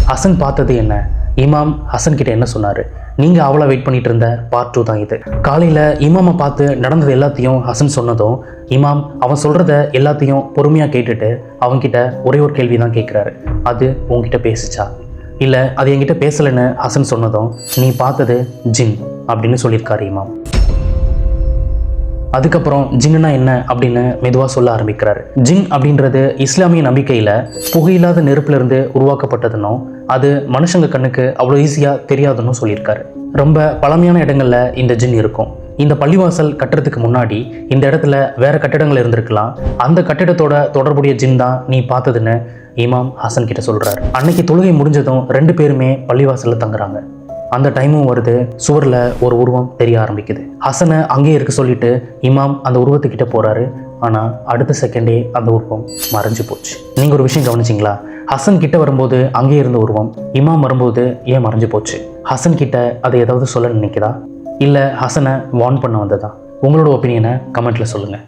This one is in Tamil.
ஹசன் பார்த்தது என்ன? இமாம் ஹசன் கிட்ட என்ன சொன்னார்? நீங்கள் அவ்வளோ வெயிட் பண்ணிட்டு இருந்த பார்ட் 2 தான் இது. காலையில் இமாமை பார்த்து நடந்தது எல்லாத்தையும் ஹசன் சொன்னதும் இமாம் அவன் சொல்கிறத எல்லாத்தையும் பொறுமையாக கேட்டுட்டு அவன்கிட்ட ஒரே ஒரு கேள்வி தான் கேட்குறாரு. அது உங்ககிட்ட பேசுச்சா? இல்லை அது என்கிட்ட பேசலைன்னு ஹசன் சொன்னதும் நீ பார்த்தது ஜின் அப்படின்னு சொல்லியிருக்காரு இமாம். அதுக்கப்புறம் ஜின்னா என்ன அப்படின்னு மெதுவாக சொல்ல ஆரம்பிக்கிறாரு. ஜின் அப்படின்றது இஸ்லாமிய நம்பிக்கையில் புகையில்லாத நெருப்புலேருந்து உருவாக்கப்பட்டதுன்னும் அது மனுஷங்க கண்ணுக்கு அவ்வளோ ஈஸியாக தெரியாதுன்னு சொல்லியிருக்காரு. ரொம்ப பழமையான இடங்களில் இந்த ஜின் இருக்கும். இந்த பள்ளிவாசல் கட்டுறதுக்கு முன்னாடி இந்த இடத்துல வேற கட்டிடங்கள் இருந்திருக்கலாம். அந்த கட்டிடத்தோட தொடர்புடைய ஜின் தான் நீ பார்த்ததுன்னு இமாம் ஹசன் கிட்ட சொல்கிறார். அன்னைக்கு தொழுகை முடிஞ்சதும் 2 பேருமே பள்ளிவாசலில் தங்குறாங்க. அந்த டைமும் வருது, சுவரில் ஒரு உருவம் தெரிய ஆரம்பிக்குது. ஹசனை அங்கேயே இருக்க சொல்லிட்டு இமாம் அந்த உருவத்துக்கிட்ட போகிறாரு. ஆனால் அடுத்த செகண்டே அந்த உருவம் மறைஞ்சு போச்சு. நீங்கள் ஒரு விஷயம் கவனிச்சிங்களா? ஹசன் கிட்ட வரும்போது அங்கேயே இருந்த உருவம் இமாம் வரும்போது ஏன் மறைஞ்சு போச்சு? ஹசன் கிட்ட அதை ஏதாவது சொல்ல நினைக்குதா? இல்லை ஹசனை வார்ன் பண்ண வந்ததா? உங்களோட ஒப்பீனியனை கமெண்ட்டில் சொல்லுங்கள்.